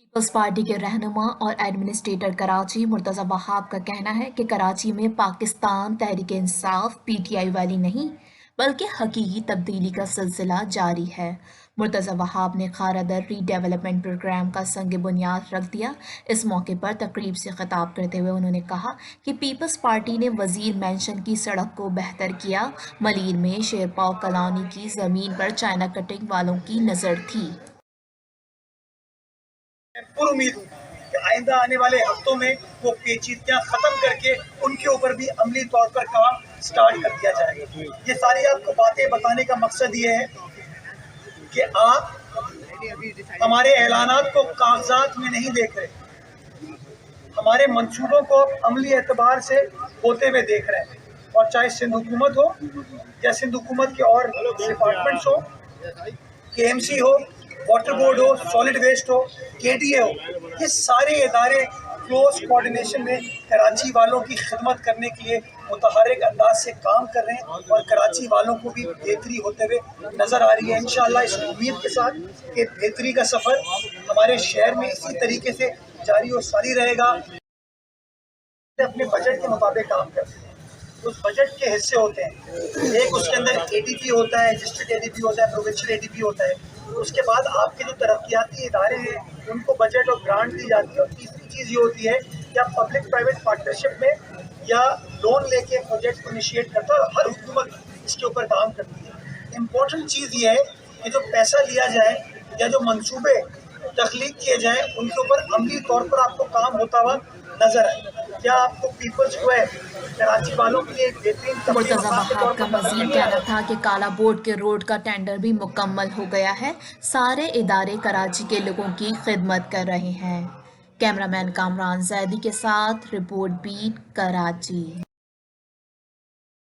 Peoples party के रहनुमा और एडमिनिस्ट्रेटर कराची मुर्तज़ा वहाब का कहना है कि कराची में पाकिस्तान तहरीक इंसाफ पीटीआई वाली नहीं बल्कि हकीकी तब्दीली का सिलसिला जारी है। मुर्तज़ा वहाब ने खारादर रीडेवलपमेंट प्रोग्राम का संग बुनियाद रख दिया। इस मौके पर तकरीब से खिताब करते हुए उन्होंने कहा कि पीपल्स पार्टी ने वजीर मेंशन की सड़क को बेहतर किया। मलीर में शेरपाव कॉलोनी की ज़मीन पर चाइना कटिंग वालों की नज़र थी। पुर उम्मीद हूँ कि आइंदा आने वाले हफ्तों में वो पेचीदगियाँ ख़त्म करके उनके ऊपर भी अमली तौर पर काम स्टार्ट कर दिया जाएगा। ये सारी आपको बातें बताने का मकसद ये है कि आप हमारे ऐलानात को कागजात में नहीं देख रहे, हमारे मंसूबों को अमली एतबार से होते हुए देख रहे हैं। और चाहे सिंध हुकूमत हो या सिंध हुकूमत के और डिपार्टमेंट्स हो, केएमसी हो, वाटर बोर्ड हो, सॉलिड वेस्ट हो, केटीए हो, ये सारे इदारे क्लोज कोऑर्डिनेशन में कराची वालों की खिदमत करने के लिए मुतहर्रिक अंदाज से काम कर रहे हैं और कराची वालों को भी बेहतरी होते हुए नज़र आ रही है। इंशाअल्लाह इस उम्मीद के साथ कि बेहतरी का सफ़र हमारे शहर में इसी तरीके से जारी और सारी रहेगा। अपने बजट के मुताबिक काम करते हैं, उस बजट के हिस्से होते हैं। एक उसके अंदर एडीपी होता है, डिस्ट्रिक्ट एडीपी होता है, प्रोविंशियल एडीपी होता है। उसके बाद आपके जो तरक्याती इदारे हैं उनको बजट और ग्रांट दी जाती है। और तीसरी चीज़ ये होती है कि आप पब्लिक प्राइवेट पार्टनरशिप में या लोन लेके प्रोजेक्ट को इनिशिएट करता है और हर हुकूमत इसके ऊपर काम करती है। इम्पोर्टेंट चीज़ ये है कि जो पैसा लिया जाए या जो मंसूबे तख्लीक किए जाएँ उनके ऊपर अमली तौर पर आपको काम होता हुआ नजर आए। क्या आपको पीपल्स स्क्वायर कराची वालों के लिए एक बेहतरीन मुर्तज़ा वहाब का मजीद कहना था कि काला बोर्ड के रोड का टेंडर भी मुकम्मल हो गया है। सारे इदारे कराची के लोगों की खिदमत कर रहे हैं। कैमरामैन कामरान जैदी के साथ रिपोर्ट बीट कराची।